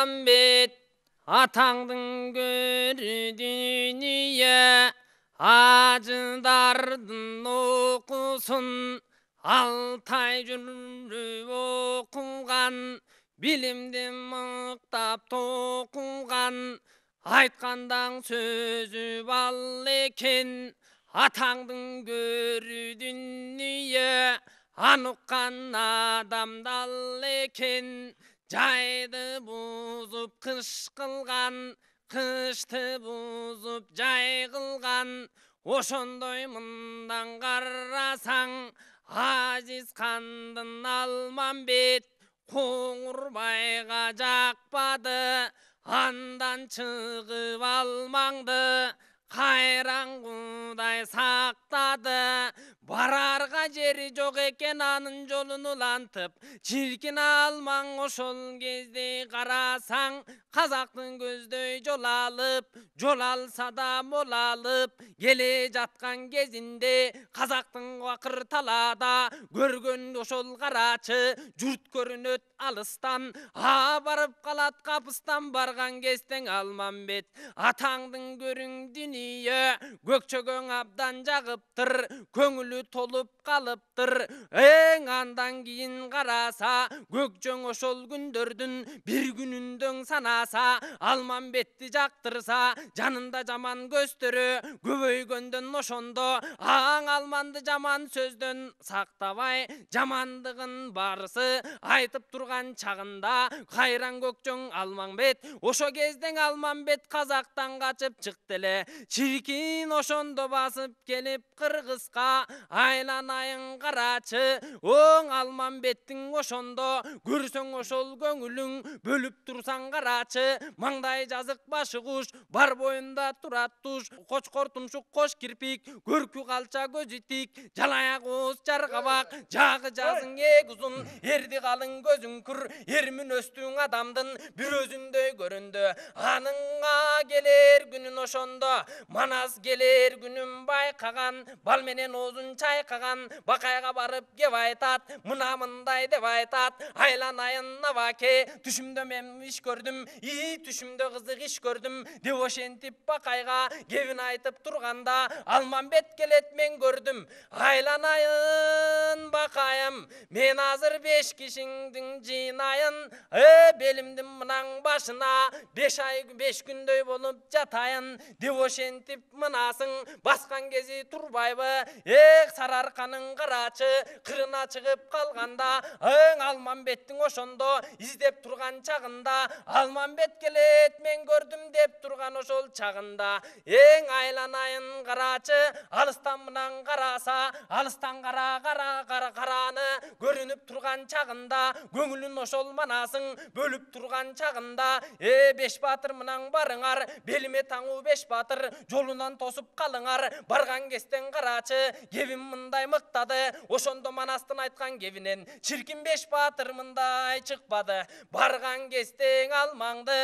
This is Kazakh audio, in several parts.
Almanbet atаңдың көрдүнүе ажыдардың оқусын алтай жүріп оқуған білімді мықтап тоқуған айтқандан сөзі бал екен атаңдың көрдүнүе аныққан адамдал екен жайды бұзып қыш қылған қышты бұзып жай қылған ошондой мындан қарасаң Азиз қандын Алманбет Қоңырбайға жақпады андан шығып алмаңды қайран құдай сақтады барарға жери жоқ екен анын жолын улантып чиркин алмаң ошол кезде қарасаң қазақтың көздөй жол алса да мол алып келе жатқан кезінде қазақтың уақыр талада көрген ошол қарачы жұрт көрінөт алыстан барып қалат қапыстан барған кестең Алманбет атаңдың көрің дүние көкчөгөң абдан жағыптыр көңілі толып қалыптыр ең андан кейін қараса көкчөң ошол күндөрдүн бір күнүндөң санаса Алманбетти жактырса жанында жаман көстөрү көбөйгөндөн ошондо аң Алманды жаман сөздөн сактабай жамандыгын барысы айтып турган чагында кайран көкчөң Алманбет ошо кезден Алманбет казактан качып чыкты эле чиркин ошондо басып келип кыргызга айланайын карачы оң Алманбеттин ошондо көрсөң ошол көңүлүң бөлүп турсаң карачы маңдай жазык башы куш бар боюнда турат туш кочкор тумшук кош кирпик көркү калча көзү тик жалаяк ооз жаргабак жагы жазың эк узун эрди калың көзүң күр эрмин өстүң адамдын бир өзүндөй көрүндү аныңа келер күнүн ошондо манас келер күнүн байкаган бал менен оозун чайкаган бакайга барып кеп айтат мына мындай деп айтат айланайын абаке түшүмдө мен иш көрдүм түшүмдө кызык иш көрдүм деп ошентип бакайга кебин айтып турганда Алманбет келет мен көрдүм айланайын бакайым мен азыр 5 кишиңдин жыйнайын белимдин мынан башына 5 ай 5 күндөй болуп жатайын деп ошентип мынасың баскан кези турбайбы Сарыарканын карачы кырына чыгып калганда Алманбеттин ошондо издеп турган чагында Алманбет келет мен көрдүм деп турган ошол чагында айланайын карачы алыстан мынан караса алыстан караны көрүнүп турган чагында көңүлүн ошол манасың бөлүп турган чагында 5 батыр мынан барыңар белиме таңуу 5 батыр жолунан тосуп калыңар барган кестен карачы кебин мындай мыктады ошондо манастын айткан кебинен чиркин 5 батыр мындай чыкпады барган кестең алмаңды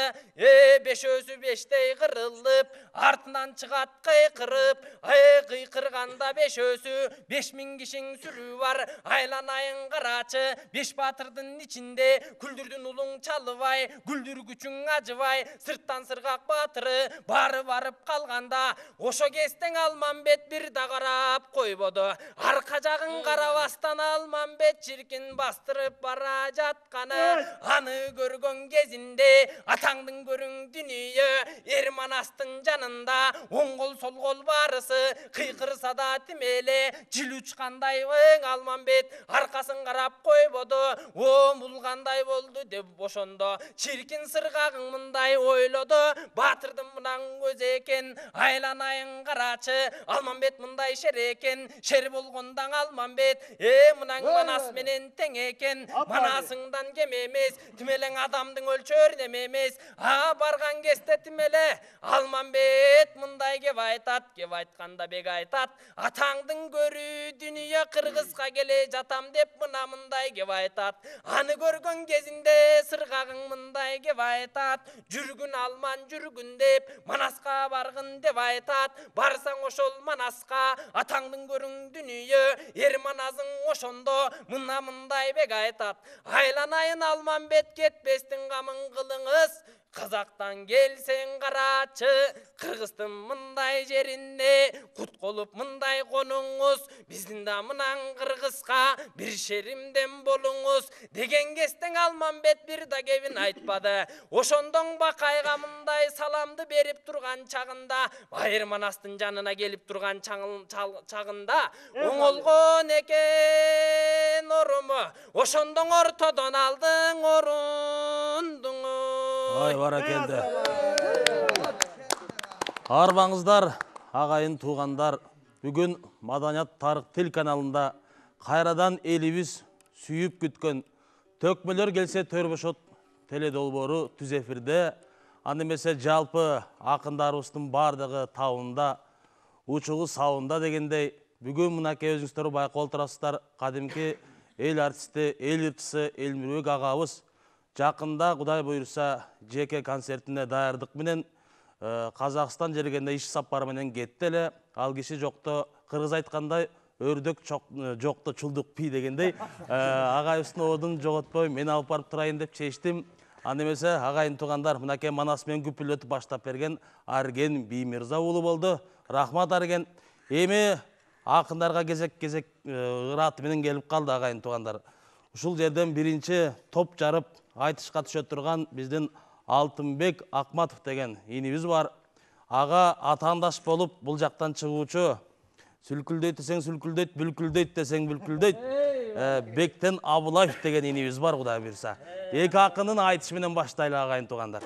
бешөөсү 5тей кырылып артынан чыгат кыйкырып кыйкырганда бешөөсү 5000 кишиң сүрүү бар айланайын карачы 5 батырдын ичинде күлдүрдүн улуң чалыбай күлдүргүчүң ажыбай сырттан сыргак батыры бары барып калганда ошо кестең Алманбет бир да карап койбоду арка жагын карабастан Алманбет чиркин бастырып бара жатканы аны көргөн кезинде атаңдын көрүң дүнүйө Манастын жанында оң кол сол кол барысы кыйкырса да тимеле жил учкандай Алманбет аркасын карап койбоду бул кандай болду деп ошондо чиркин сыргагың мындай ойлоду батырдын мынан өзү экен айланайын карачы Алманбет мындай шер экен шер болгондон Алманбет мынан манас менен тең экен манасыңдан кем эмес тимелең адамдын өлчөр неме эмес барган кесте тимеле Алманбет мындай кеп айтканда бек айтат атаңдын көрүү дүнүйө кыргызга келе жатам деп мына мындай кеп айтат аны көргөн кезинде сыргагың мындай кеп айтат жүргүн Алман жүргүн деп манаска баргын деп айтат барсаң ошол манаска атаңдын көрүң дүнүйө Ermanazың ошондо мына мындай бек айтат. Айланайын алман бет кетпестин камын кылыңыз. Қазақтан келсең қарачы, Қырғыздың мындай жерінде құт қолып мындай қонуңыз, біздің да мынан Қырғызға бір шеримден болуңыз деген кестен Алманбет бір да кебін айтпады. Ошондон Бакайга мындай саламды берип турган чагында, Айырманастын жанына келип турган чагында оңолгон экен оруму, ошондон ортодон алдың орундуңу. Ай, бара келді. Арбаңыздар, ағайын туғандар, бүгін Маданият Тарық Тил каналында қайрадан елібіз сүйіп күткен төкмелер келсе төрбошот теледолбору түз эфирде, анемесе жалпы ақындарыбыздың бардығы тауында, учугу сауында дегендей, бүгін мынаке өзіңіздер байқап отырасыздар, кадимки эл артисти, эл ырчысы Элмирбек агабыз жақында Құдай бұйырса жеке концертіне даярдық менен Қазақстан жергенде иш сапары менен кетти эле. Ал киши жокто кыргыз айткандай өрдөк жокто чулдук пий дегендей агайыбыздын оодун жоготпой мен алып барып турайын деп чечтим. Анда эмесе агайын туугандар, мынакей Манас менен күпүлөтүп баштап берген Арген Биймирза уулу болду. Рахмат Арген. Эми акындарга кезек ыраты менен келип калды агайын туугандар. Ушул жерден биринчи топ жарып айтышқа түшө турган биздин Алтынбек Акматов деген инибиз бар. Ага атаандаш болуп бул жактан чыгуучу, сүлкүлдөйт десең сүлкүлдөйт, бүлкүлдөйт десең бүлкүлдөйт, Бектен Абулаев деген инибиз бар, Кудай буйрса. Эки акынын айтышы менен баштайлы агайын туугандар.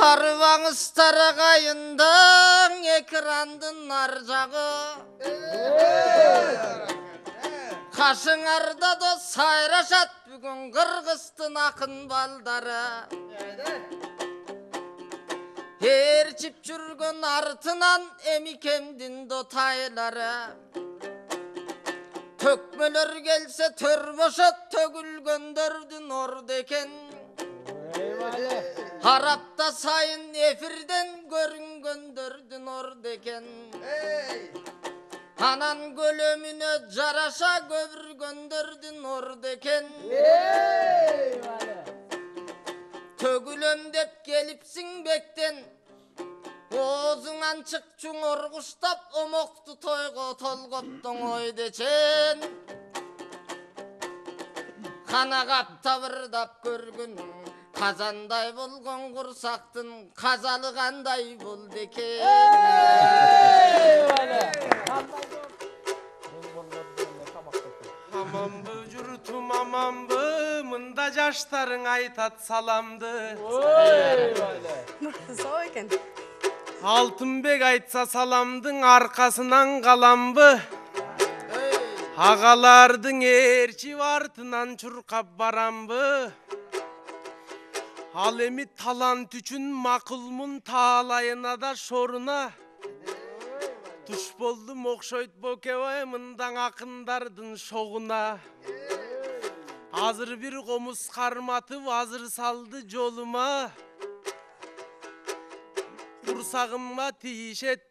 Арбаңыздар ағайындың экрандын ар жағы, қашыңарда да сайрашат бүгін Қырғыздың ақын балдары. Ерчіп жүрген артынан эмикемдин дотайлары, төкмелер келсе төрбошот төгілгөндөрдүн орды екен. Harapta sayın efirden görüngöndürdün orada eken. Anan gölümüne caraşa göbürgöndürdün orada eken. Tögülüm dep gelipsin bekten. Oğuzundan çıkçun orguştap omoktu toygo tolgottun oydeçen. Kana kapta vırdap görgün. Kazanday bulgun kursaqtın kazalığanday buldu eken. Amambı jurtum amambı, mında jaştarың aytat salamdı. Sağ eken. Алтынбек айтса саламдың арқасынан қаламбы. Ағалардың ерчи артынан чуркап барамбы. Ал эми талант үчүн макулмун таалайына да шоруна. Туш болдум окшойт бокебай мындан акындардын шогуна. Азыр бир комуз карматып азыр салды жолума. Курсагыма тийишет.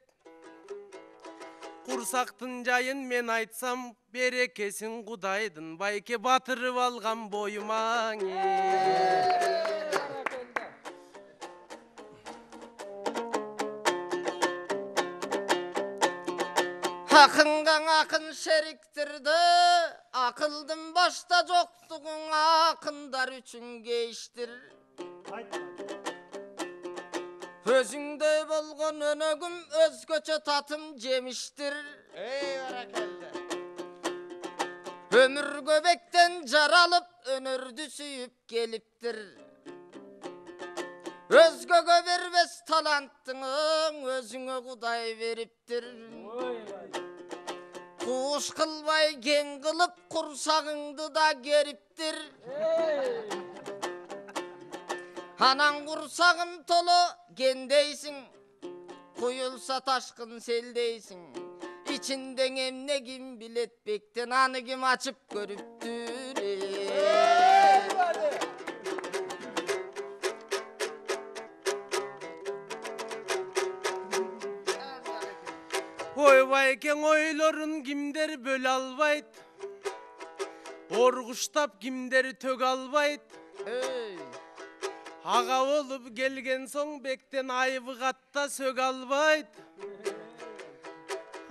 Курсактын жайын мен айтсам берекесин Кудайдын байке батырып алган боюма. Akıngan akın şeriktirdi, akıldın başta joktuğun akındar üçün geçtir. Özüngde bolgon önögüm özgöçe tatım jemiştir. Ömür göbekten jaralıp önürdü süyüp geliptir. Özgöge vermez talanttığın özüne Kuday veriptir. Kuş kılbay gen kılıp kursağındı da geriptir. Anan kursağın tolu gendeysin, kuyulsa taşkın seldeysin. İçinden emne kim bilet bekten anı kim açıp görüptür. Койбайкең ойлорун кимдер бөлө албайт, оргуштап кимдер төгө албайт. Ага болуп келген соң бектен айбы катта сөгө албайт.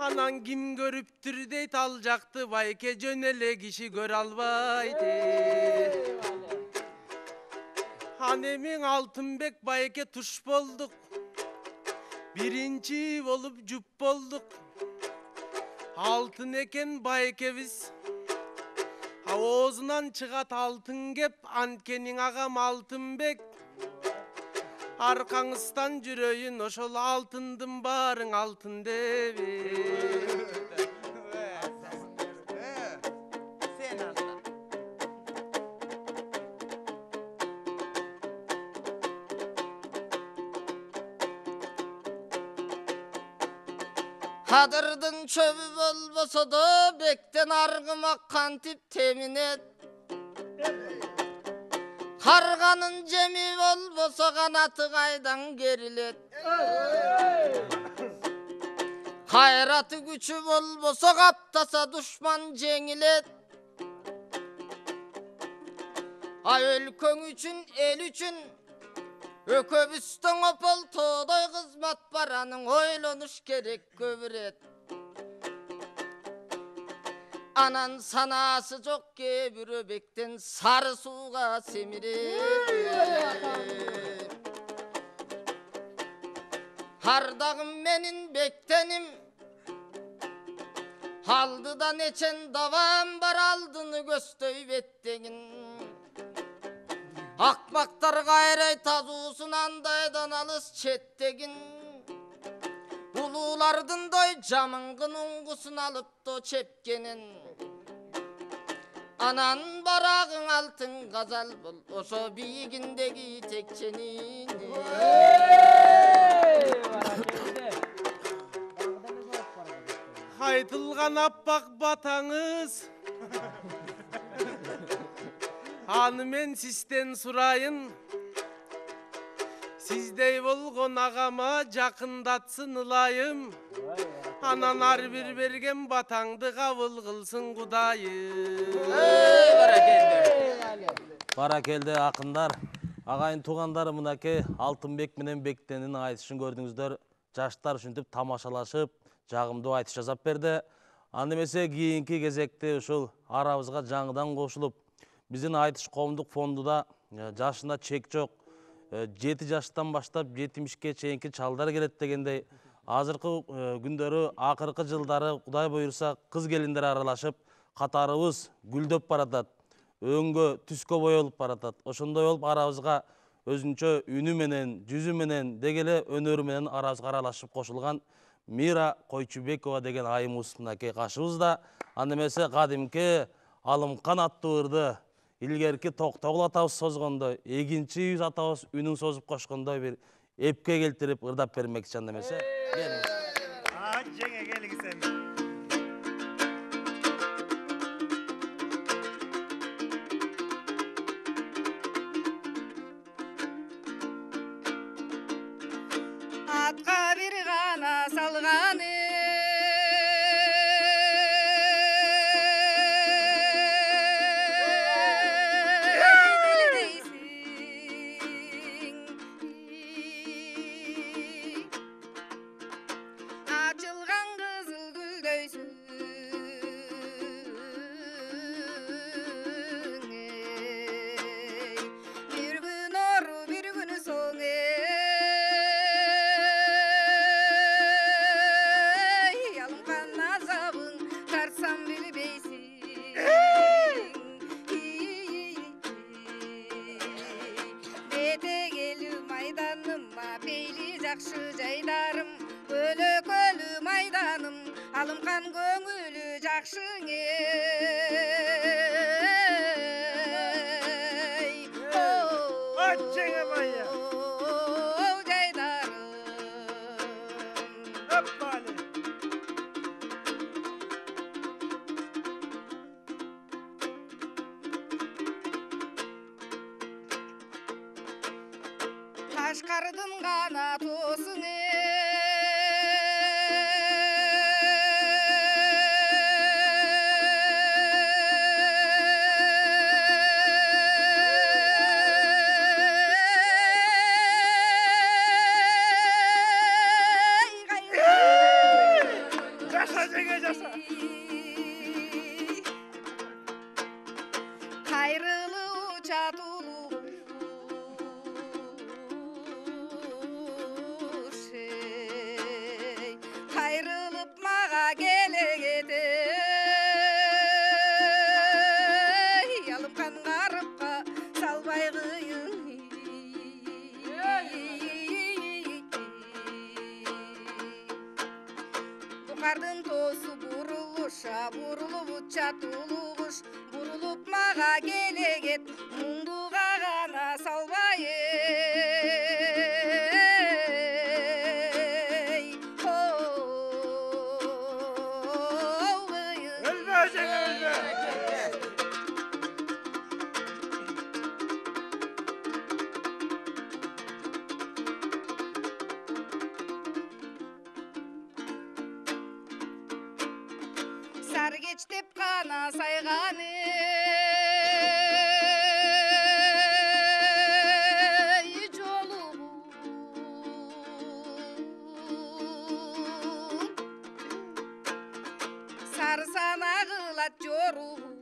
Анан ким көрүптүр дейт, ал жакты байке жөн эле киши көрө албайт. Аны эми Алтынбек байке туш болдук, биринчи болуп жуп болдук. Алтын экен байкебиз, оозунан чыгат алтын кеп, анткениң агам Алтынбек. Аркаңыздан жүрөйүн, ошол алтындын баарың алтын деби. Кадырдын чөбү болбосо да бектен аргыма кантип теминет. Карганын жеми болбосо канаты кайдан керилет. Кайраты күчү болбосо каптаса душман жеңилет. Өлкөң үчүн, эл үчүн өкөбүстөн опол тоодой кызмат бар, анын ойлонуш керек көбүрет. Анан санаасы жок кээ бирөө бектен сары сууга семирет. Ардагым менин бектеним, алдыда нечен давам бар, алдыны көздөй беттегин. Акмактар кайрай тазуусун андайдан алыс четтегин. Улуулардындай жамыңгын уңгусун алыпты чепкенин. Анан барагың алтын газал бол, ошо бийигиндеги текченин. Айтылган аппак батаңыз, аны мен сизден сурайын. Сиздей болгон агама жакындатсын ылайым. Анан ар бир берген батаңды кабыл кылсын Кудайым. Баракелде акындар, агайын туугандар, мынакей Алтынбек менен Бектенин айтышын көрдүңүздөр. Жаштар ушинтип тамашалашып, жагымдуу айтыш жасап берди. Аны эмесе кийинки кезекте ушул арабызга жаңыдан кошулуп, биздин айтыш коомдук фондуда жашына чек жок, 7 жаштан баштап 70ке чейинки чалдар келет дегендей, азыркы күндөрү, акыркы жылдары Кудай буйруса кыз келиндер аралашып, катарыбыз гүлдөп баратат, өңгө түскө боелуп баратат. Ошондой болуп арабызга өзүнчө үнү менен, жүзү менен, дегеле өнөрү менен арабызга аралашып кошулган Мира Койчубекова деген айымыбыз мынакей кашыбызда. Аны эмесе кадимки Алымкан аттуу ырды илгерки Токтогул атабыз созгондой, Эгинчи Үйүз атабыз үнүн созуп кошкондой бир эпке келтирип ырдап бермекчи. Аны эмесе келиңиз. Жеңе келиңиз эми. Атка бир гана салганы, açılgan kızıl gülдөйсүң. Bir gün oru, bir gün soğuk. Alımkan azabın tarsam bilbeysin. Bete gelü maydanıma, beyli jakşı jaydarım. Kölü maydanım, alımkan көңүлү жакшың ey. Жеңе бая. Жайдарым. Öppali. Кашкардын гана тоосуң çatuluş kayrılıp mağa gelegedi yalım kan garıpka salbay kıyın Bukardın tosu buruluşa burulup çatuluş burulup mağa geleget munduğa gana salbay Ölme Cengi ölme. Sarı geç tep kana sayganı sarı sana kılat yoruğun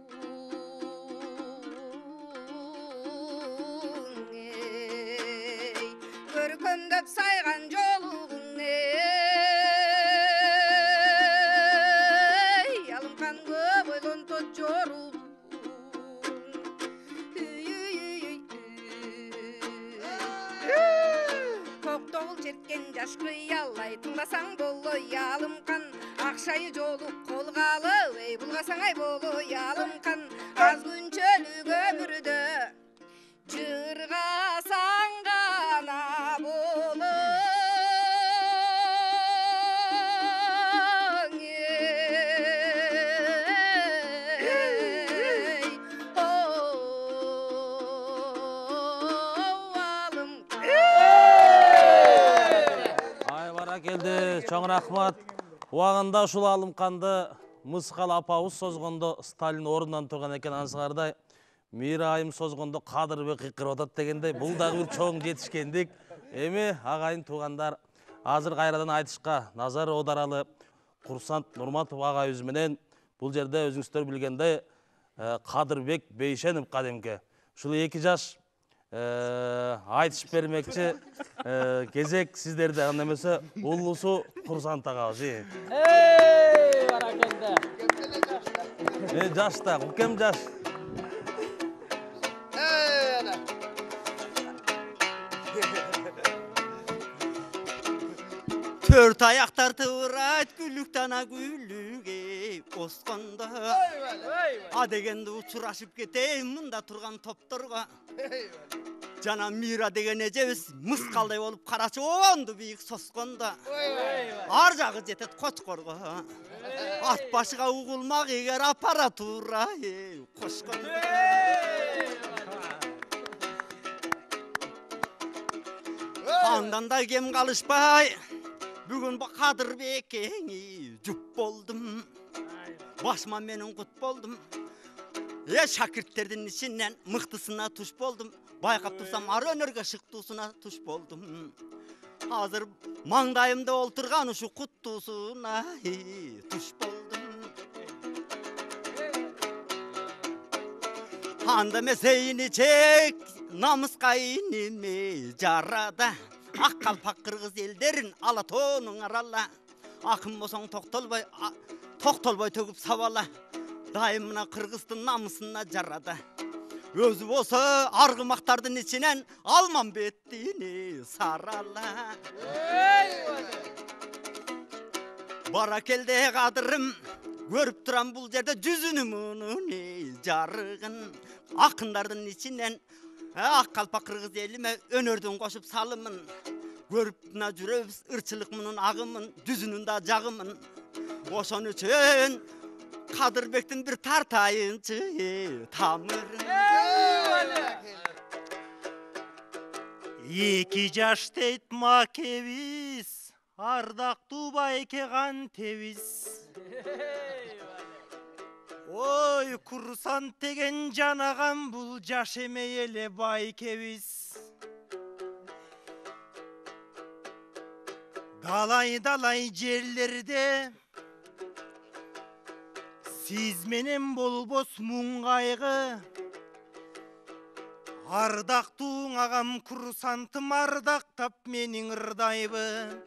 görkemdep saygan joluğun yalım kan göbölön tot yoruğun Koktoğul çertken jaş kıyallay tыңдасаң боло ялым kan Акшайы жолуп колго алып ey булгасаң ай боло ялым kan аз күнчөлүк өмүрдө жыргасаң гана болоң алым Ай бара келди, чоң рахмат. Уагында ушул Алымканды Мыскал апабыз созгондо Сталин ордунан турган экен ансыңардай. Мира айым созгондо Кадырбек кыйкырып атат дегендей, бул дагы бир чоң жетишкендик. Эми агайын туугандар, азыр кайрадан айтышка назар аударалы. Курсант Нурматов агайыбыз менен бул жерде өзүңүздөр билгендей Кадырбек Бейшенов кадимки. Ушул 2 жаш айтыш бермекчи кезек сиздерде, анда эмесе улусу Курсант агабыз. Баракелде. Жашта, кем жаш? Төрт аяқтар тыбырайт күлүктана күлүге оскондо а дегенде учурашып кетейин мында турган топторго жана Мира деген эжебиз мыскалдай болуп карачы оонду бийик соскондо ар жагы жетет Кочкорго ат башыга угулмак эгер аппаратура кошкондо андан да кем калышпай бүгүн Кадырбекке жүп болдум. Башма менен кут болдум. Шакирттердин ичинен мыктысына туш болдум. Байкап турсам ар өнөргө шыктуусуна туш болдум. Азыр маңдайымда олтурган ушу куттуусуна туш болдум. Анда месейини чек намыска иниме жарада. Ак калпак кыргыз элдерин алатоонун арала. Акын болсоң токтолбой төгүп сабала. Дайым мына кыргыздын намысына жарада. Өзү болсо аргымактардын ичинен алман беттини сарала. Баракелде Кадырым, көрүп турам бул жерде жүзүнүн мунун жарыгын. Акындардын ичинен ак калпак кыргыз элиме өнөрдөн кошуп салымын. Көрүп мына жүрөбүз ырчылык мунун агымын, жүзүнүн да жагымын. Ошон үчүн Кадырбектин бир тартайынчы тамырын. 2 жаш дейт макебиз, ардактуу байке кантебиз. Ой, Курсант деген жанаган бул жаш эмей эле байкебиз. Далай жерлерде сиз менен болбос муң кайгы. Ардактуу агам курсантым ардактап менин ырдайбы.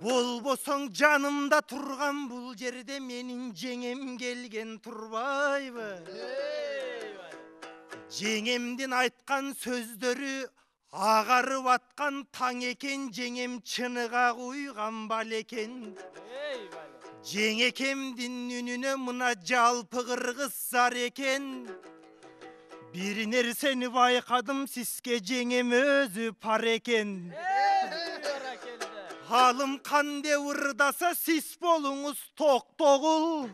Болбосоң жанымда турган бул жерде менин жеңем келген турбайбы. Жеңемдин айткан сөздөрү агарып аткан таң экен, жеңем чыныга куйган бал экен. Жеңекемдин үнүнө мына жалпы кыргыз зар экен. Бир нерсени байкадым, сизге жеңем өзү пар экен. Алым кандай ырдаса сиз болуңуз токтогул.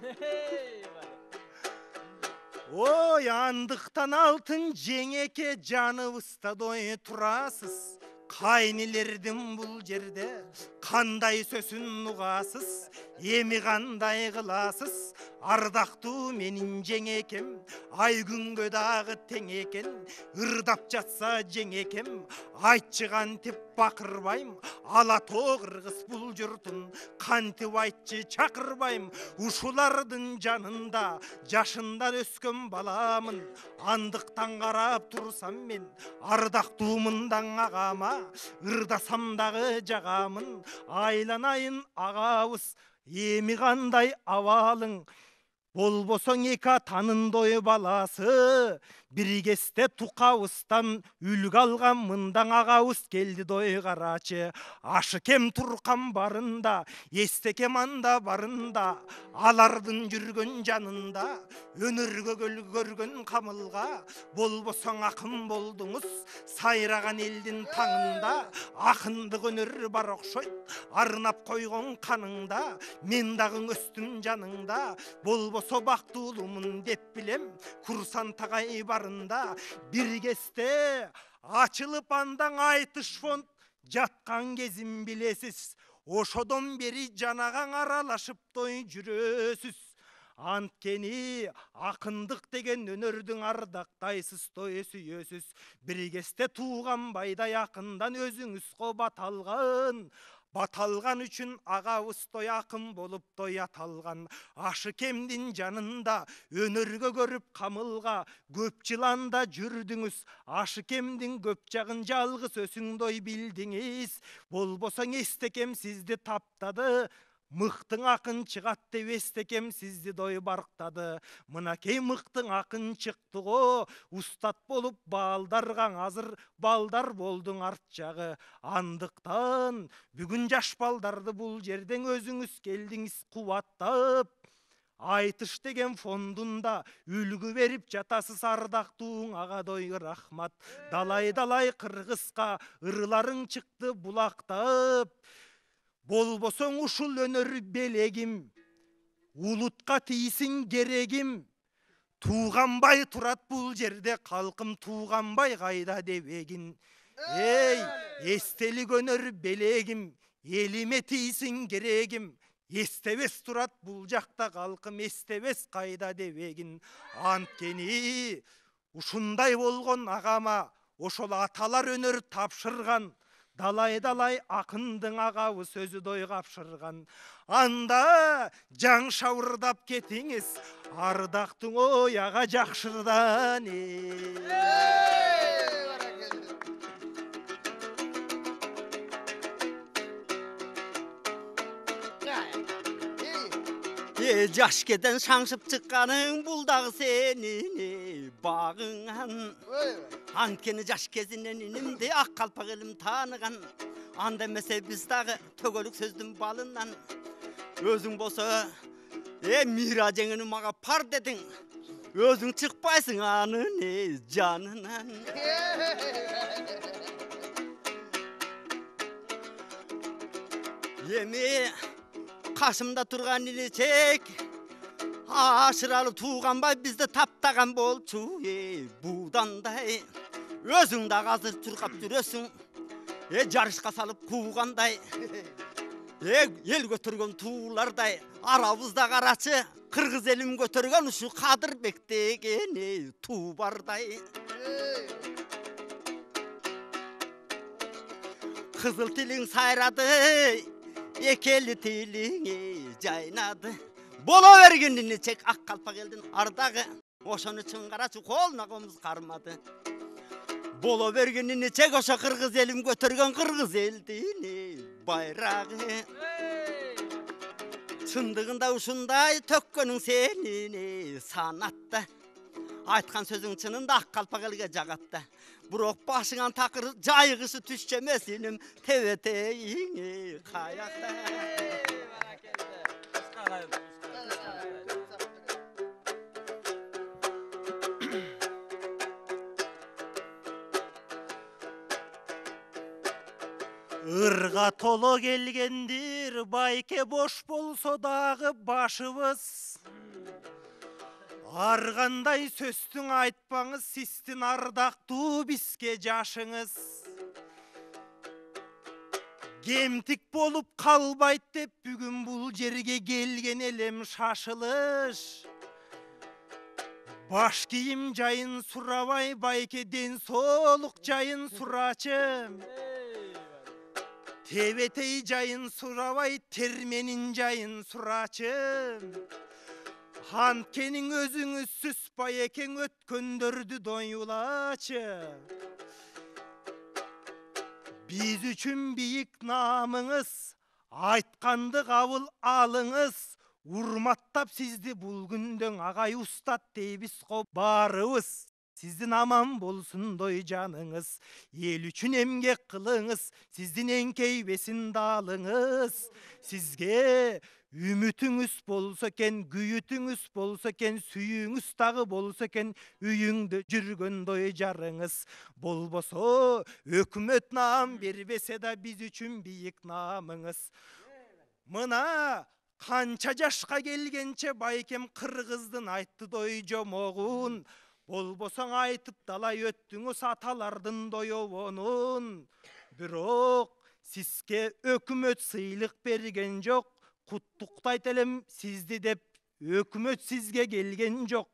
Ой, андыктан алтын жеңеке жаныбызда дой турасыз. Кайнелердин бул жерде кандай сөзүн угасыз, эми кандай кыласыз? Ардактуу менин жеңекем, ай күнгө дагы тең экен. Ырдап жатса жеңекем, айтчы кантип бакырбайм. Ала тоо кыргыз бул журтун кантип айтчы чакырбайм. Ушулардын жанында жашындан өскөн баламын. Андыктан карап турсам мен ардактуумундан агама, ырдасам дагы жагамын. Айланайын агабыз, эми кандай абалың? Болбосоң эки атанын дой баласы, бир кезде тукабыздан үлгү алган мындан агабыз келди дой карачы. Ашыкем туркан барында, эстекем анда барында, алардын жүргөн жанында, өнөргө көргөн камылга. Болбосоң акын болдуңуз, сайраган элдин таңында, акындык өнөр бар окшойт, арнап койгон каныңда, мен дагы өстүм жаныңда. Болбосо бактуулумун деп билем, курсант агай барында, бир кезде ачылып андан айтыш фонд жаткан кезин билесиз. Ошодон бери жанаган аралашып той жүрөсүз. Анткени акындык деген өнөрдүн ардактайсыз, той сүйөсүз. Бир кезде тууган байдай акындан өзүңүз баталган. Баталган үчүн агабыз той акын болуп той аталган. Ашыкемдин жанында өнөргө көрүп камылга, көп жыл анда жүрдүңүз. Ашыкемдин көп жагын жалгыз өзүңдөй билдиңиз. Болбосоң эстекем сизди таптады, мыктың акын чыгат деп эстекем сизди дой барктады. Мынакей мыктың акын чыкты го, устат болуп балдаргаң, азыр балдар болдуң арт жагы. Андыктан бүгүн жаш балдарды бул жерден өзүңүз келдиңиз кубаттап. Айтыш деген фондунда үлгү берип жатасыз, ардактууң ага дой рахмат. Далай кыргызга ырыларың чыкты булактап. Болбосоң ушул өнөр белегим, улутка тийсин керегим. Тууганбай турат бул жерде, калкым тууганбай кайда дебегин. Эй, эстелик өнөр белегим, элиме тийсин керегим. Эстебес турат бул жакта калкым, эстебес кайда дебегин. Анткени ушундай болгон агама ошол аталар өнөр тапшырган. Далай акындың агабыз өзү дой капшырган. Анда жаң шабырдап кетиңиз, ардактың ой ага жакшырдан. Жаш кеден шаңшып чыкканың бул дагы сенин багыңан. Анткени жаш кезинен инимди ак калпак элим тааныган. Анда эмесе биз дагы төгөлүк сөздүн балынан. Өзүң болсо, мира жеңини мага пар дедиң. Өзүң чыкпайсың анын жанынан. Эми кашымда турган илечек ашыралып тууганбай бизди таптаган болчу. Буудандай өзүң дагы азыр чуркап жүрөсүң. Жарышка салып куугандай. Ел көтөргөн туулардай арабызда карачы. Кыргыз элим көтөргөн ушу Кадырбек деген туу бардай. Кызыл тилиң сайрады, экели тилиң жайнады. Боло бергенин чек ак калпак элдин ардагы. Ошону чыңгарачы колуна комуз кармады. Боло бергенини чек ошо кыргыз элим көтөргөн кыргыз элдин байрагы. Чындыгында ушундай төккөнүң сени санатта. Айткан сөзүң чынында ак калпак элге жагатта. Бирок башыңан такыр жайгысы түшчү эмес иним тебетейиң каякта. Ырга толо келгендир, байке бош болсо дагы башыбыз. Аргандай сөзтүң айтпаңыз, сиздин ардактуу бизге жашыңыз. Кемтик болуп калбайт деп бүгүн бул жерге келген элем шашылыш. Баш кийим жайын сурабай, байке ден соолук жайын сурачы. Тебетей жайын сурабай, терменин жайын сурачы. Анткенин өзүңүзсүз байекең өткөндөрдү доюлачы. Биз үчүн бийик намыңыз, айтканды кабыл алыңыз. Урматтап сизди бул күндөн агай устат дейбиз го баарыбыз. Сиздин аман болсун дой жаныңыз, эл үчүн эмгек кылыңыз, сиздин эңкейбесин даалыңыз. Сизге үмүтүңүз болсо экен, күйүтүңүз болсо экен, сүйүүңүз дагы болсо экен, үйүңдө жүргөн дой жарыңыз. Болбосо өкмөт наам бербесе да биз үчүн бийик наамыңыз. Мына канча жашка келгенче байкем кыргыздын айтты дой жомогун. Болбосоң айтып далай өттүңүз аталардын доёбонун. Бирок сизге өкмөт сыйлык берген жок. Куттуктайт элем сизди деп өкмөт сизге келген жок.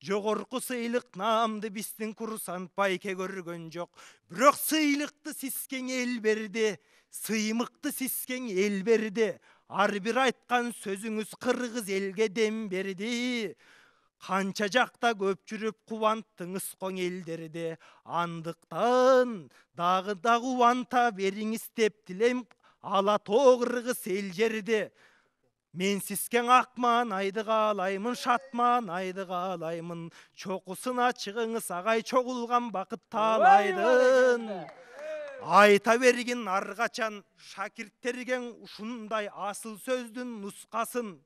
Жогорку сыйлык наамды биздин курсант байке көргөн жок. Бирок сыйлыкты сизге эл берди, сыймыкты сизге эл берди. Ар бир айткан сөзүңүз кыргыз элге дем берди. Канча жакта көп жүрүп кубанттыңыз коң элдерди. Андыктан дагы кубанта бериңиз деп тилейм. Ала тоо кыргыз эл жерди. Мен сизге акман айды каалаймын, шатман айды каалаймын. Чокусуна чыгыңыз агай, чогулган бакыт таалайдын. Айта бергин ар качан шакирттерге ушундай асыл сөздүн нускасын.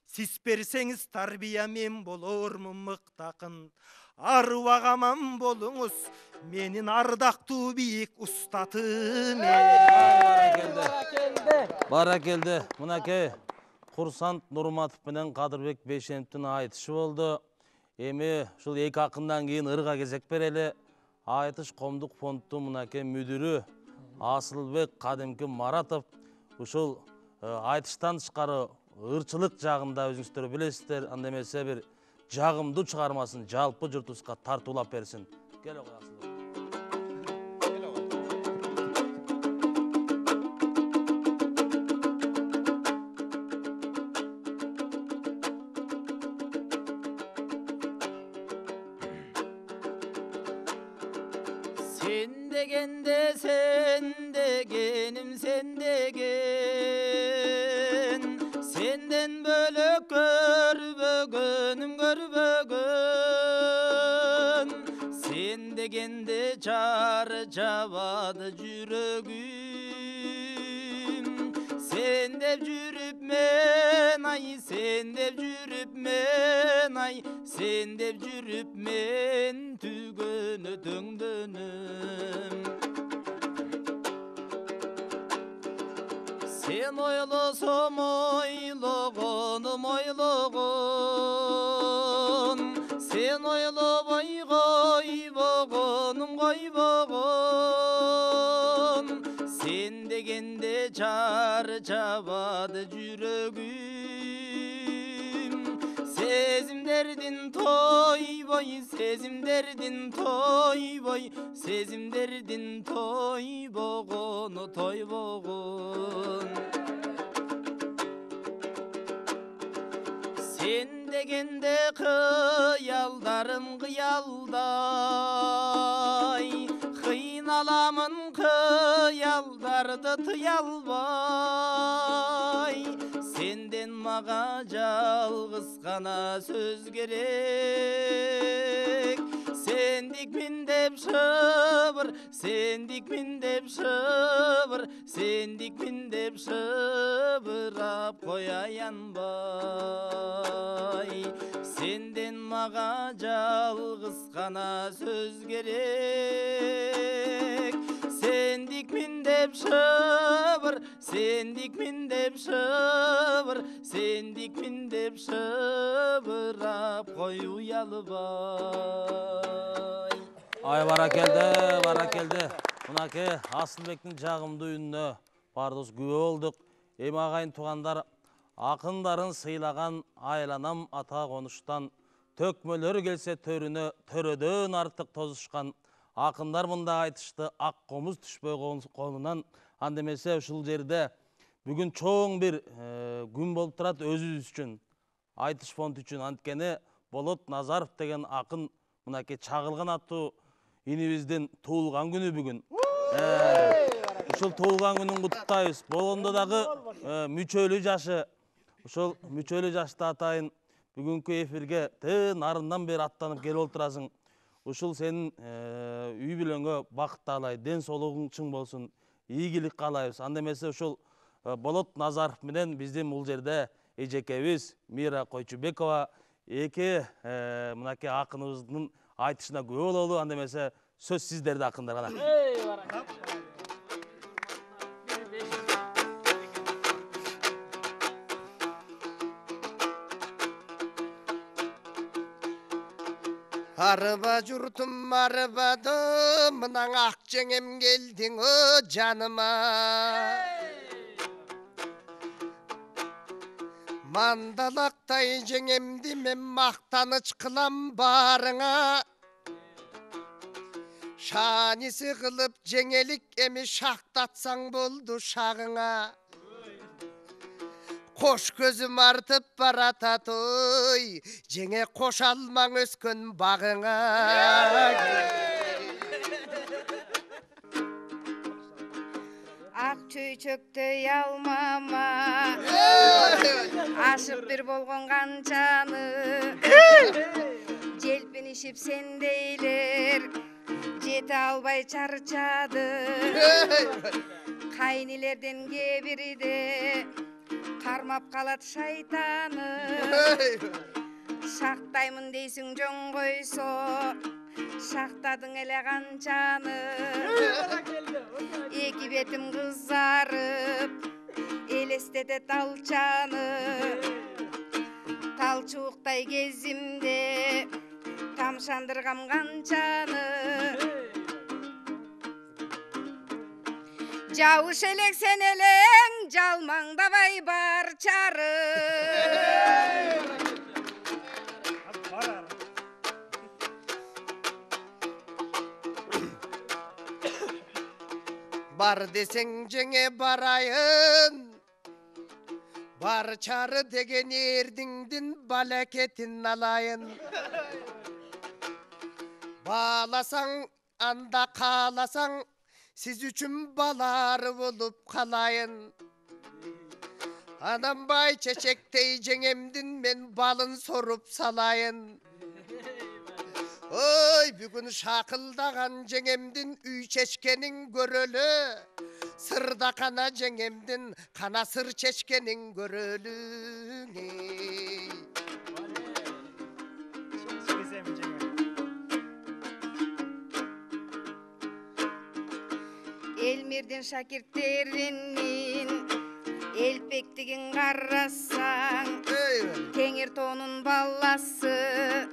Сиз берсеңиз тарбия, мен болормун мыктакын. Арубак аман болуңуз, менин ардактуу бийик устатым. Баракелди. Мынакей Курсант Нурматов менен Кадырбек Бейшеновдун айтышы болду. Эми ушул эки акындан кийин ырга кезек берели. Айтыш коомдук фонддун мынакей мүдүрү Асылбек Кадимки Маратов ушул айтыштан тышкары ырчылык жагында өзүңүздөр билесиздер. Анда эмесе бир жагымдуу чыгармасын жалпы журтубузга тартуулап берсин. Кел ого Асылбек. Sen degende sen degenim sen degen. Senden bölök görбөгөнüm görбөгөн. Sen degende çarçabadı жүрөгүм. Sen dep жүрүп мен ay, sen dep жүрүп мен ay, sen dep жүрүп мен түгөнө төңдөнүм. Sen oylosam oylogонum oylогон. Sen oylobay койбогонum койбогон. Sen degende çarçabadı жүрөгүm. Sezimderdin toyboy, sezimderdin toyboy, sezimderdin toybogon, toybogon. Sen дегенде қиялдарым қиялдай қиналамын қиялдарды тыя албай сенден маға жалғыз ғана сөз керек сендікмін деп шыбыр сендікмін деп шыбыр сендікмін деп шыбырап қояянбай сенден маға жалғыз ғана сөз керек сендікмін деп шыбыр сендікмін деп шыбыр сендікмін деп шыбырап қой ұялбай. Ай баракелді. Мынаке Асылбектің жағымды үніне бардыз күбе болдық. Эми ағайын туғандар ақындарын сыйлаған айланам ата қоныштан төкмөлөр келсе төріне төрөдөн артық тозышқан ақындар мұнда айтышты ақ қомыз түшпей қонынан андемесе ушул жерде бүгін чоң бір күн болып тұрат өзүбүз үчүн айтыш фонд үчүн анткени Болот Назаров деген ақын мынаке чагылган аттуу инибиздин туулган күнү бүгүн. Ушул туулган күнүн куттуктайбыз. Болгондо дагы мүчөлүү жашы. Ушул мүчөлүү жашты атайын бүгүнкү эфирге нарындан бери аттанып келип отурасың. Ушул сенин үй бүлөңгө бакыт таалай, ден соолугуң чың болсун, ийгилик каалайбыз. Анда эмесе ушул Болот Назаров менен биздин бул жерде эжекебиз Мира Койчубекова эки мынакей акыныбыздын айтышына күбө бололу. Анда эмесе сөз сиздерде акындар кана. Araba jurtum arabada mınan ak jengem geldin o canıma Mandalaktay jengemdi men maktanıç kılam barına Şanisi kılıp jengelik emi şaktatsan buldu şağına Koş gözüm artıp baratatoy, jenge koş alman öskön bağına. Ак чөйчөктөй алмама ашык бир болгон канчаны желпинишип сендейлер жете албай чарчады кайнилерден кээ де кармап калат шайтаны шактаймын дейсиң жоң койсо шактадың эле канчаны эки бетим кызарып элестетет алчаны талчууктай кезимде тамшандыргам канчаны жауыш элек сен элең жалмаңдабай бар чары Bar deseng jenge barayın Bar çarı degen erdingdin balaketin alayın Bağlasan anda kalasan Siz üçün baları bulup kalayın Anam bay çeçektey jengemdin men balın sorup salayın Oy bugün şakıldagan jengemdin üy çeçkenin görölü Sırda kana jengemdin kana sır çeçkenin görölü Elmir'din şakirtlerinin elpektigin karrasan Tengir tonun ballası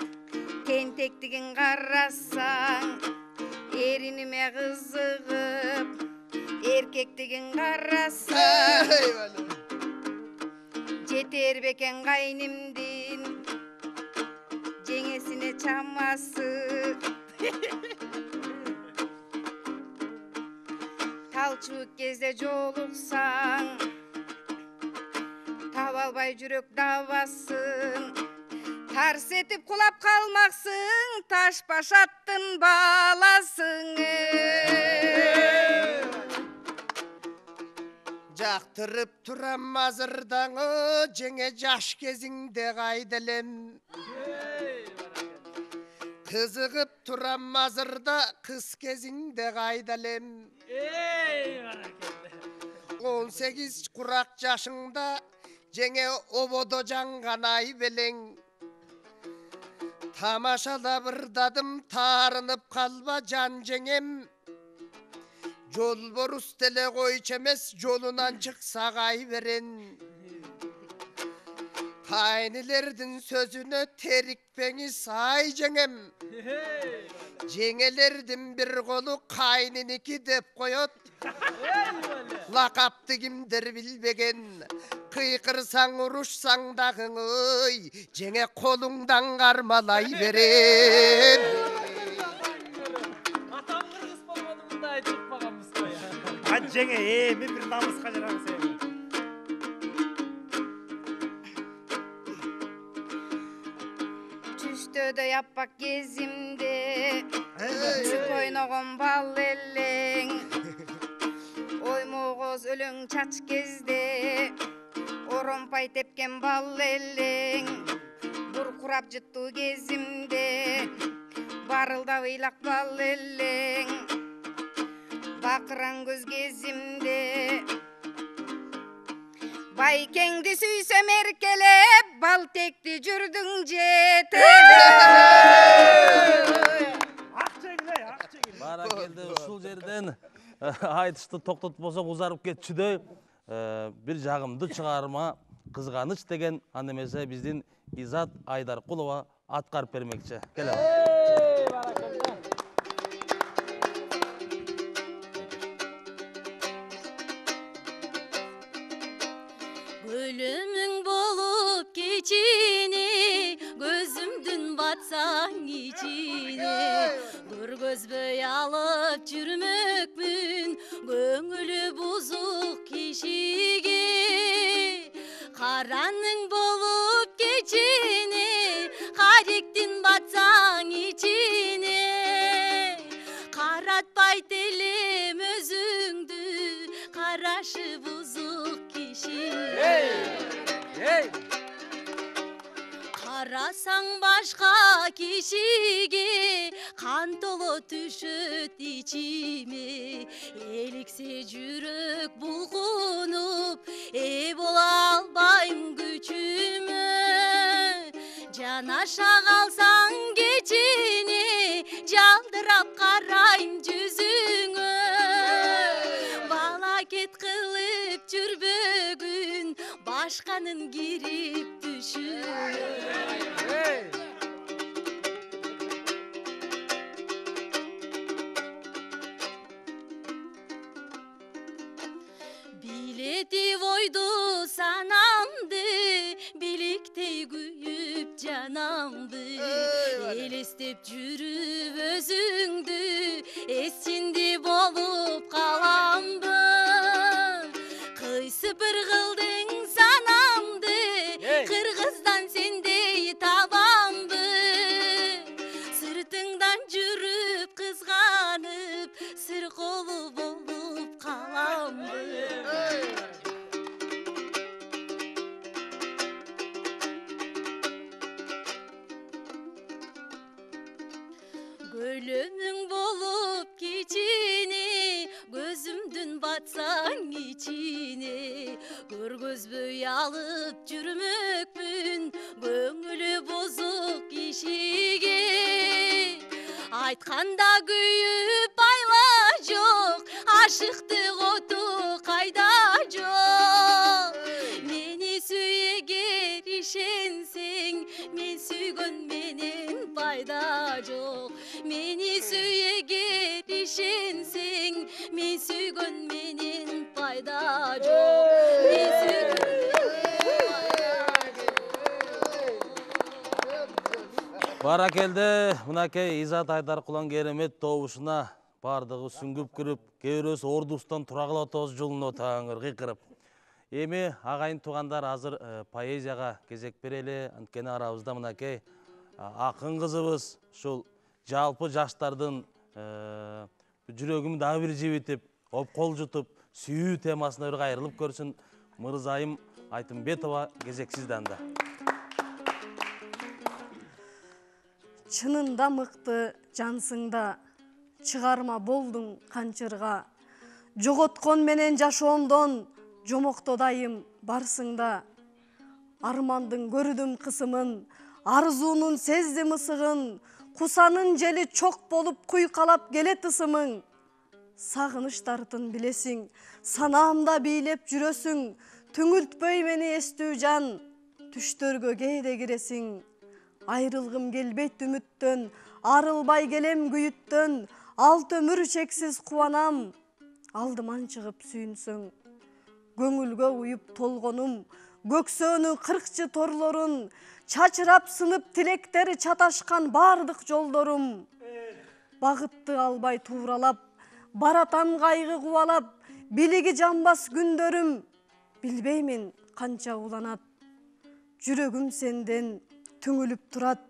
tentektigin karrasan Erinime kızıgıp erkektigin karrasan Jeter beken kaynimdin jengesine çaması Talçuk gezde joluksan Tabalbay jürök davasın тарс етіп құлап қалмақсың, таш башаттың баласың. Жақтырып тұрам мазырдаңы, жеңе жаш кезіңде қайдалем. Қызығып тұрам мазырда, қыз кезіңде қайдалем. 18 құрақ жашыңда, жеңе ободо жаңған ай белең. Тамашада бірдадым, тарынып қалба жан жеңем. Жол борус теле қойчы емес, жолынан шықсағай берен. Қайнылердің сөзіні терікпеңіз ай жеңем. Жеңелердің бір қолы қайныныкі деп қойот. Лақапты кімдер білбеген. Қиқырсаң ұрышсаң дағың ой, жеңе қолыңдан қармалай берен. Жеңе, мен бір намысқа жарамыз ең. Түстөдө яппак кезимде, чүк ойногон бал элең. Оймогоз өлөң чач кезде, оромпай тепкен бал элең. Буркурап жыттуу кезимде, барылдап ыйлак бал элең. Бақыран көз кезімде, байкеңді сүйсем еркелеп, бал текті жүрдің жетелеп. Бара келді, ушул жерден айтышты тоқтат болсақ ұзарып кетчүдөй. Бір жағымды шығарма қызғаныш деген анемесе біздің Изат Айдарқұлова атқарып бермекші. Келем. Өлімің болып кечіне, көзімдің батсаң ичіне. Көргөзбөй алып жүрмөкмүн, көңілі бұзық кишиге. Қараның болып кечіне, қаректің батсаң ичіне. Қаратпай телем өзіңді, қарашы бұзық киши. Қарасаң башқа кишиге, қан толы түшөт ичиме. Еліксе жүрек бұлғынып, бола албайм күчүмө. Жанаша қалсаң кечине, жалдырап қарайм жүзүңө. Бала кет қылып жүрбөгүн, башқанын кирип түшүрө. Билети ойду санамды, биликтей күйүп жанамды. Элестеп жүрүп өзүңдү, эсинди болуп каламбы. Кыйсы бір кылдың санамды, кыргыздан сендей табамбы. Сыртыңдан жүрүп кызганып, сыр колу болуп каламбы. Өлімің болып кечіне, көзімдің батсаң ичіне. Көргөзбөй алып жүрмөкмүн, көңілі бұзық кишиге. Айтқанда күйіп байла жоқ, ашықтық оту қайда жоқ. Мені сүйегер ишенсең, мен сүйгөн менен пайда жоқ. Мені сүйегер ишенсең, мен сүйгөн менен пайда жоқ. Бара келді, мынакей Изат Айдарқұлан керемет тобушуна бардығы сүңгіп кіріп, кейбірөсі ордустан тұрағыла тоз жолын отаңыр қиқырып. Эми агайын туугандар азыр поэзияга кезек берели. Анткени арабызда мынакей акын кызыбыз ушул жалпы жаштардын жүрөгүм дагы бир жибитип, кол жутуп, сүйүү темасына бир кайрылып көрсүн. Мырзайым Айтымбетова, кезек сизден да. Чынында мыкты жансыңда, чыгарма болдуң канчырга. Жоготкон менен жашоомдон жомоктодайым барсыңда. Армандын көрдүм кысымын, арзуунун сездим ысыгын, кусанын жели чок болуп куйкалап келет ысымың. Сагыныч тартын билесиң, санаамда бийлеп жүрөсүң, түңүлтпөй мени эстүү жан, түштөргө кээде киресиң. Айрылгым келбейт үмүттөн, арылбай келем күйүттөн, алт өмүр чексиз кубанам, алдыман чыгып сүйүнсөң. Көңүлгө уюп толгонум, көксөөнүн кыркчы торлорун, чачырап сынып тилектери чаташкан бардык жолдорум. Багытты албай тууралап, баратам кайгы кубалап, билиги жанбас күндөрүм, билбеймин канча уланат. Жүрөгүм сенден түңүлүп турат,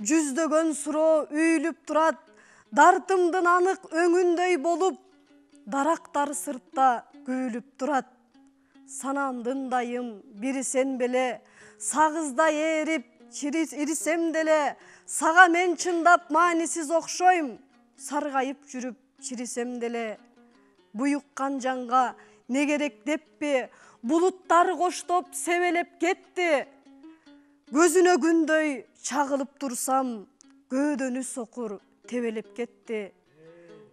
жүздөгөн суроо үйүлүп турат, дартымдын анык өңүндөй болуп, дарактар сыртта күйүлүп турат. Санамдын дайым бири сен беле, сагыздай ээрип ирисем деле, сага мен чындап маанисиз окшойм, саргайып жүрүп чирисем деле. Буюккан жанга не керек деппи, булуттар коштоп себелеп кетти. Көзүнө күндөй чагылып турсам, көөдөнү сокур тебелеп кетти.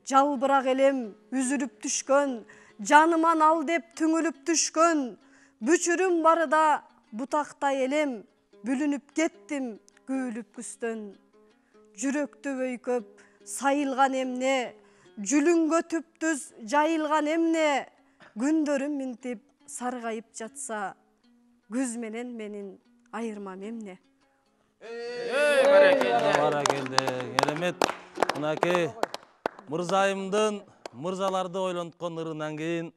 Жалбырак элем үзүлүп түшкөн, жаныман ал деп түңүлүп түшкөн. Бүчүрүм барыда бутактай элем, бүлүнүп кеттим күйүлүп күстөн. Жүрөктү бөйкөп сайылган эмне, жүлүнгө түптүз жайылган эмне. Күндөрүм минтип саргайып жатса, күз менен менин айырмам эмне. Баракелде, керемет. Мынакей мырзайымдын мырзаларды ойлонткон ырынан кийин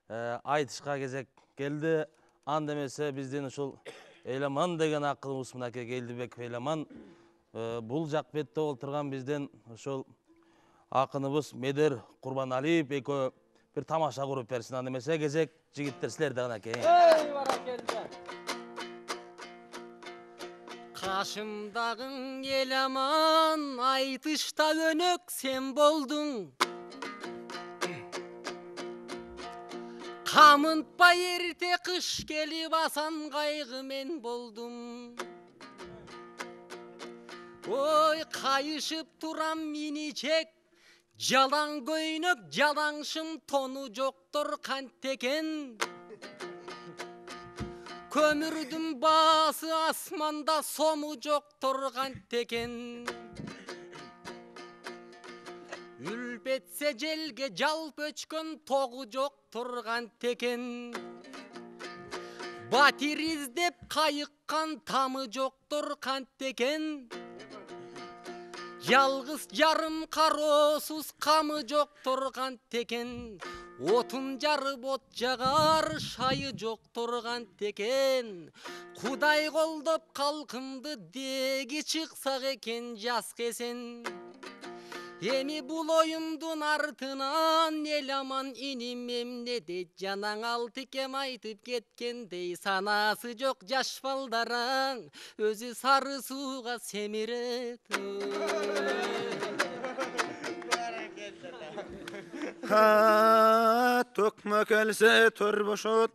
айтышка кезек келди. Анда эмесе биздин ушул Эйламан деген акыныбыз мынакей Келдибек Эйламан. Бул жак бетте олтурган биздин ушул акыныбыз Медер Курбаналиев экөө бир тамаша куруп берсин. Анда эмесе кезек жигиттер силерде анакей. Кашымдагың Эйламан, айтышта өнөк сен болдуң. Камынтпай эрте кыш келип асан кайгы мен болдум. Ой, кайышып турам миничек, жалаң көйнөк, жалаңшым тону жоктор кантекен. Көмүрдүн баасы асманда, сому жоктор кантекен. Үлпетсе желге жалп өчкөн, тогу жоктор кантекен. Батир издеп кайыккан, тамы жоктор кантекен. Жалгыз жарым кароосуз камы жоктор кантекен. Отун жарып от жагар, шайы жоктор кантекен. Кудай колдоп калкымды деги чыксак экен жас кесен. Эми бул оюмдун артынан Эйламан иним эмне дейт, жанаң алтыкем айтып кеткендей, санасы жок жаш балдараң өзү сары сууга семирет. Төкмө келсе төр бошот,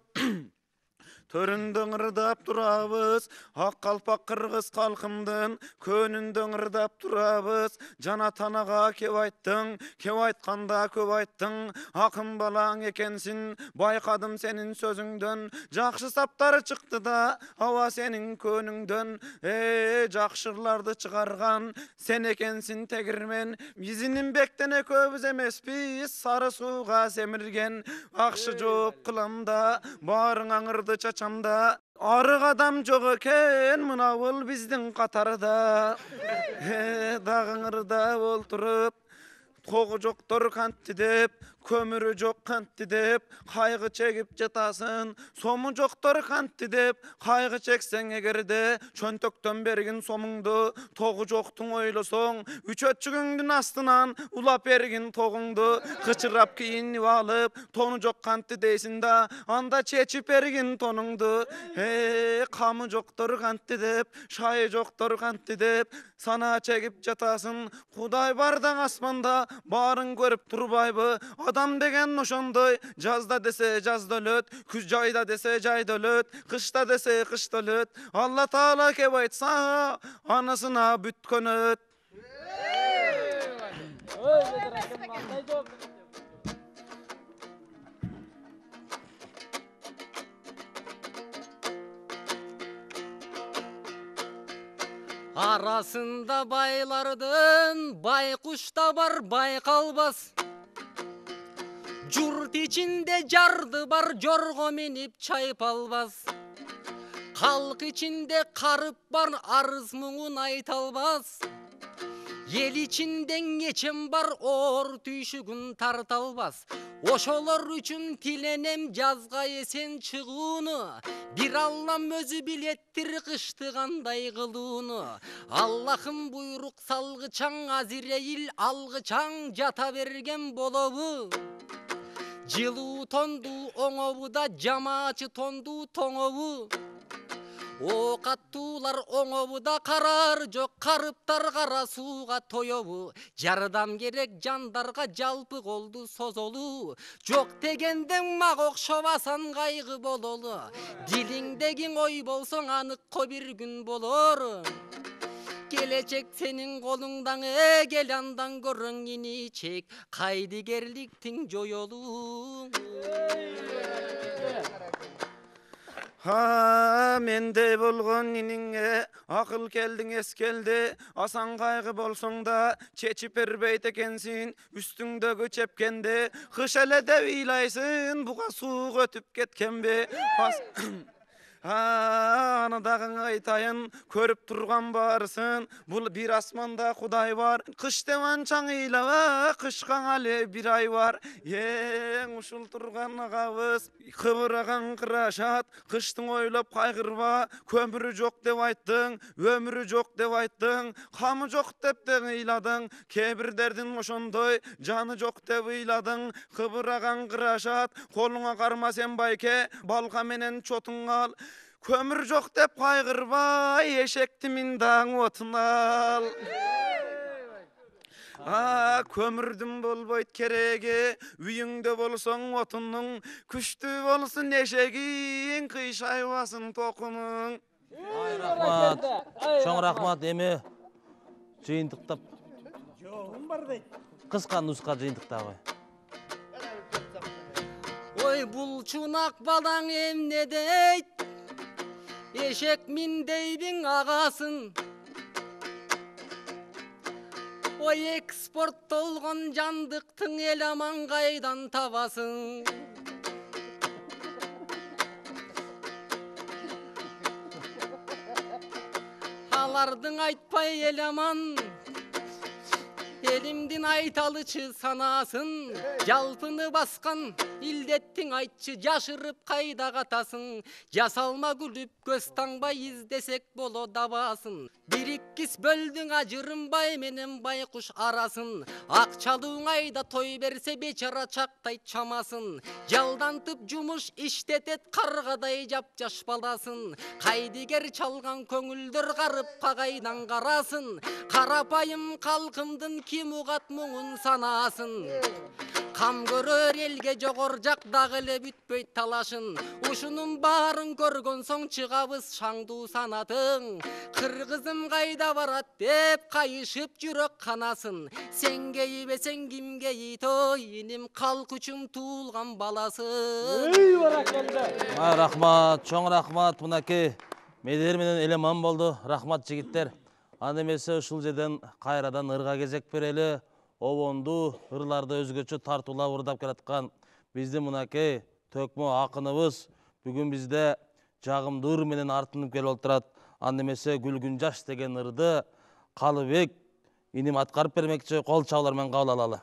төрүндө ырдап турабыз, ак калпак кыргыз калкымдын көнүндө ырдап турабыз. Жана танага кеп айттың, кеп айтканда көп айттың, акын балаң экенсин, байкадым сенин сөзүңдөн. Жакшы саптар чыкты да аба сенин көнүңдөн. Жакшы ырларды чыгарган сен экенсин тегирмен, биздин имбектен экөөбүз эмеспиз сары сууга семирген. Акшы жооп кылам да баарың аңырды чачамда, арык адам жок экен мынабыл биздин катарда. Дагы ырдап олтуруп, тогу жоктор кантти деп, kömürü jok kantdi dep kaygı çekip jatasın. Somu joktor kantdi dep kaygı çeksen egerde çöntökten bergin somungdu togu joktun oylosoň üç öçügüňdün astynan ulap bergin toguňdu kıçırap kiyinip alıp tonu jok kantdi deysin da anda çeçip bergin tonuňdu kamy joktor kantdi dep şaýy joktor kantdi dep sana çekip jatasın. Hudaý bardan asmanda barın görüp turbayby adam degen oşondoy жазда dese жазda ölöt küz jaýda dese jaýda ölöt kışda dese kışda ölöt Allah Taala kep aýtsa anasyna bütkön öt. Arasında baylardın baykuş da var baykalbas. Jurt içinde jardı bar jorgo minip çaypalbas. Halk içinde karıp bar arız muğun aytalbas. Yel içinden geçen bar or tüyşügün tartalbas. Oşolar üçün tilenem жазga esen çıgууну. Bir Allah'ım özü bilettir kıştıganday kılууну. Allah'ım buyruk salgıçan Azireyil algıçan jata bergen bolobu. Жылуу тонду оңобу да жамаачы тонду тоңобу. Ok attуулар оңобу да карар жок карыптар кара сууга тоёбу. Жардам керек жандарга жалпы колду созолу. Жок дегенден мага окшобасан кайгы бололу. Дилиңдеги ой болсоң аныкко бир күн болор. Gelecek senin kolundan gel andan görün yini çek kaydigерliktin joyolu. Ha mende bolgon iniňe akyl keldin es keldi asan kaygı bolsoň da çeçip berbeyt ekensin üstüňdegi çepkende kış ele de ilaysın buga suw ötüp ketkenbe ana dagın aytayın körüp turgan barsın bul bir asmanda Hudaý var kış devan çaň ilaba kışkan ale bir ay var yeň uşul turgan agabız kıvıragan kıraşat kıştyň oýlap kaygırba kömürü jok dep aýtdyň ömürü jok dep aýtdyň kamy jok dep de ýyladyň kebir derdin oşondoy jany jok dep ýyladyň kıvıragan kıraşat koluňa garma sen bayke balga menen çotuň al kömür jok dep kaygırba eşekti mindaň otun al. Kömürdün bolboyt keregi üýüňde bolsoň otunyň küçtü bolsun eşegiň kıyşaýbasyn tokunyň. Rahmat. Çoň rahmat emi jyýyntyktap. Joğum bar deyt. Kıska nuska jyýyntyktagı. Oy bul çunak balaň emne deyt. Eşek mindeybiň agasyn. Oy eksport tolgon jandyktyň elaman gaýdan tabasın. Alardyň aýtpay elaman elimdin aytalıçı sanasın. Jalpını baskan ildettin aytçı jaşırıp kayda katasın. Jasalma gülüp göz taňbay izdesek bolo dabasın. Bir ikkis böldün ajırınbay menen baykuş arasın. Akçalıň ayda toy berse beçara çaktay çamasın. Jaldantıp jumuş iştetet kargaday japjaş balasın. Kaydiger çalgan köngülдөр karıp kagaydan karasın. Karapayım kalkımdın kim ugat muğun sanasın. Kam görür elge jogorjak dagyle bütpöy talaşın. Uşunun barın görgön soň çygabız şaňduu sanatyň. Kırgızım kayda barat dep kayışıp jürek kanasın. Sen geybeseň kimge ýitoy inim kalk üçün tuulgan balasın. Rahmat, çoň rahmat munaki meder menen eleman boldu. Rahmat jigitler. Anda emесе uşul жерден кайрадан ырга кезек берели. Obondu, ırlarda özgöçü tartula vurdap kelatkan bizdi munaki tökmö akınыбыз бүгүn bizde jagımdy ır menen artınıp kelip olturat. Anda emese Gülgün Jaş degen ырды Kalıbek inim atkarıp bermekçi kol çağlar men kabul alalı.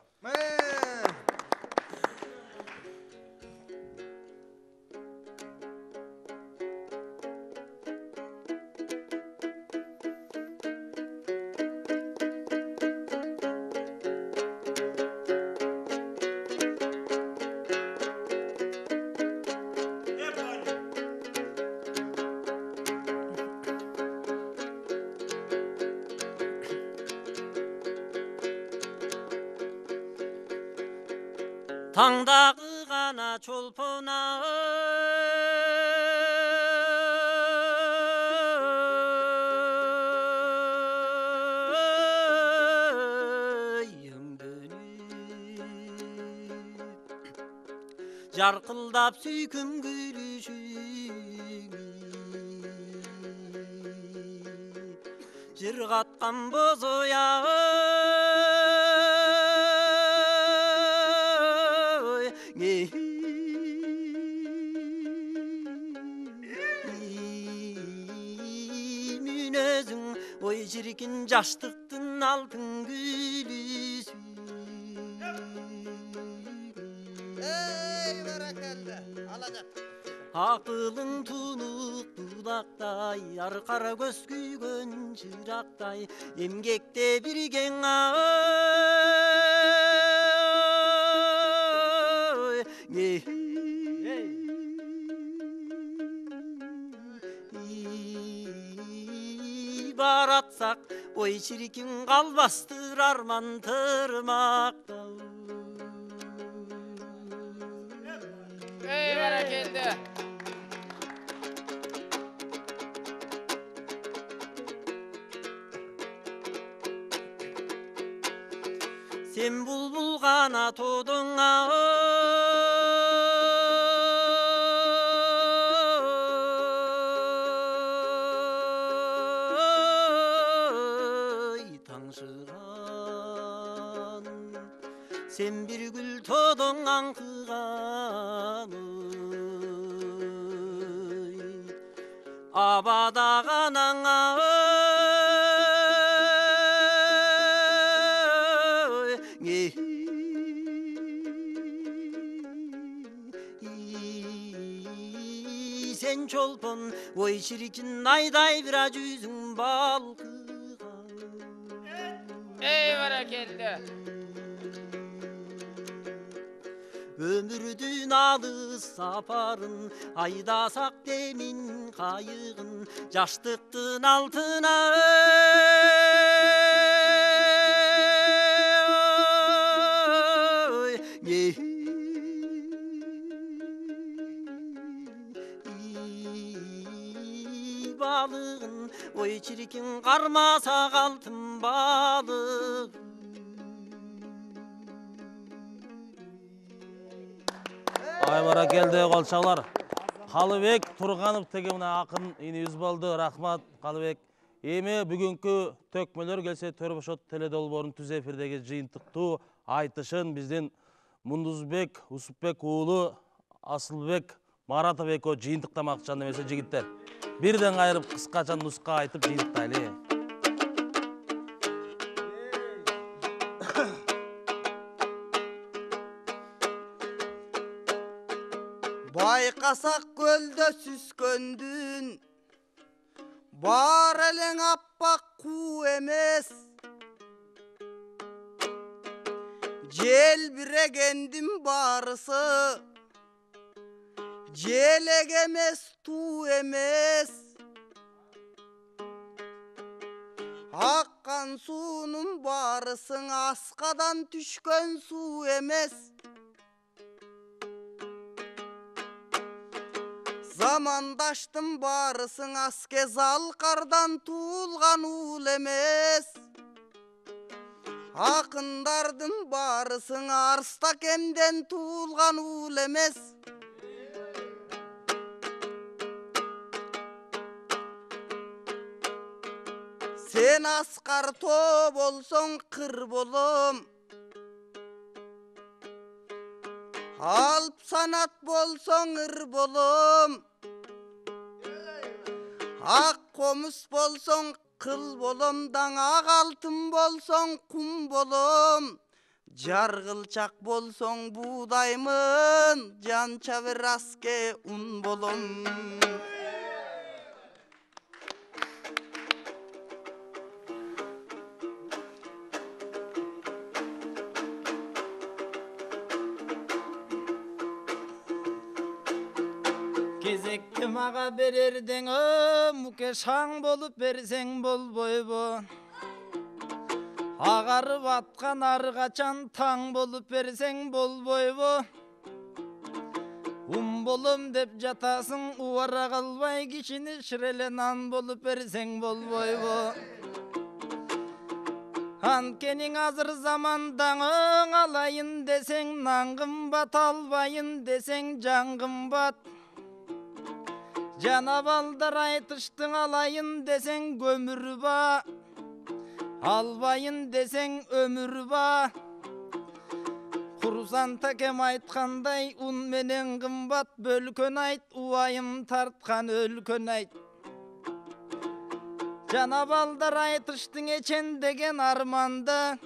Tаңдағы ғана чолпона жарқылдап сүйкім күлішің жыр қатқан боз мүнезің ой шіркін жаштықтың алтын гүлісі ақылың тұнық будақтай арқара көз күйген шырақтай емгекте бірген баратсақ ой шіркін қалбастыр арман тұрмақтау бәрекелді. Сен бұлбұл ғана тудың таңшыған сен бір гүл тудың аңқыған абадаған сен чолпон ой шіркін айдай бір жүзің балқыған Бәрекелді. өмірдің алыс сапарын айдасақ демін қайығын жаштықтың алтына балығын ой шіркін қармасақ алтын балық Ай баракелді қолшалар. Қалыбек Тұрғанов теге мына ақын инебіз болды. Рахмат Қалыбек. Еме бүгінгі төкмелер келсе Төрбошот теледолборын түз эфирдегі жиынтықты айтышын бізден Мұндызбек, Усупбек уылы, Асылбек, Маратовек о жиынтықтамақчан демесе жігіттер. Бірден қайырып қысқачан нұсқа айтып жиынтықтайлы. Байқасақ көлді сүскөндүн бар әлең аппақ қу емес желбірегендім барысы желек емес ту емес аққан суының барысың асқадан түшкен су емес замандаштың барысың аскез алқардан туылған ул емес ақындардың барысың арстакемден туылған ул емес сен асқар то болсоң қыр болым алып санат болсоң ыр болым ақ қомыс болсоң қыл болым даңақ алтын болсоң құм болым жарғылчақ болсоң будаймын жанча бір аске ұн болым Кезекті маға берердің мүке шаң болып берсең болбойбу Ағарып атқан арғачан таң болып берсең болбойбу. Болым деп жатасың, уара қалбай кишини шіреле нан болып берсең болбойбу. Анткенің азыр замандаңың алайын десең, нан қымбат, албайын десең жан қымбат. Жана балдар айтыштың, алайын десең көмір ба, албайын десең өмір ба. Құрсан тәкем айтқандай, ұн менен қымбат бөлкөн айт, уайым тартқан өлкөн айт. Жана балдар айтыштың ечен деген арманды,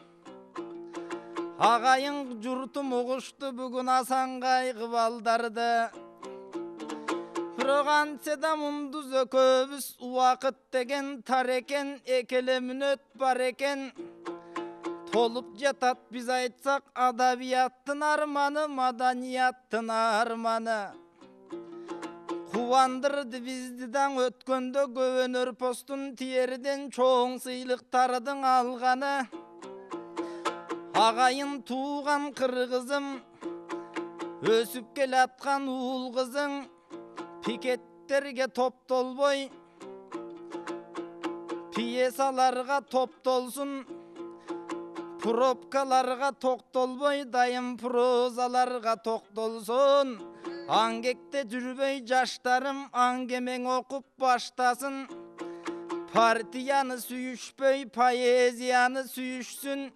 ағайын жұртым ұғышты бүгін асан қайғы балдарды. Бирок седа мундуз көбүс уақыт деген тар экен, экеле мүнөт бар экен. Толуп жатат биз айтсак адабияттын арманы, маданияттын арманы. Кубандырды бизди даң өткөндө көөнөр постун тиерден чоң сыйлыктардын алганы. Агайын тууган кыргызым, өсүп келаткан уул кызың, пикеттерге топтолбой, пьесаларга топтолсун, пробкаларга токтолбой, дайым прозаларга токтолсун. Аңгекте жүрбөй жаштарым, аңгемең окуп баштасын. Партияны сүйүшпөй, поэзияны сүйүшсүн.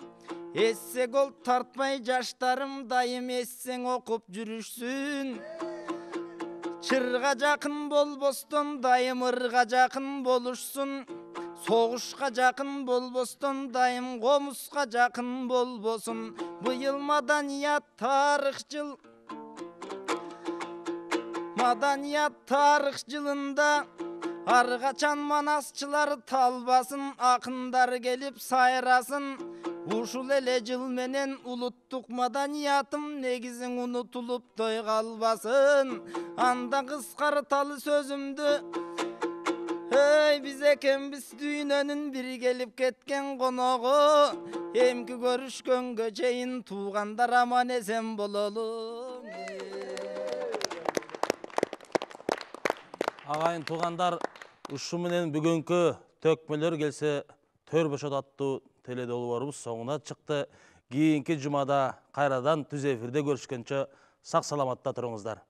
Эссе гол тартпай жаштарым, дайым эссең окуп жүрүшсүн. Чырга жакын болбостон, дайым ырга жакын болушсун. Соғышқа жақын болбостон, дайым комузга жақын болбосун. Быйыл маданият тарых жыл. Маданият тарых жылында аргачан манасчылар талбасын, акындар келип сайрасын. Ушул эле жыл менен улуттук маданиятым негизин унутулуп той калбасын. Анда кыскарталы сөзүмдү, ey biz ekенбиз дүйнөнүн бир келип кеткен коногу. Эмки көрүшкөнгө чейин туугандар аман эсен бололу. Агайын туугандар, ушу менен бүгүнкү төкмөлөр келсе төр бошот аттуу теледолбоорубуз соңуна чыкты. Кийинки жумада кайрадан түз эфирде көрүшкөнчө сак саламатта туруңуздар.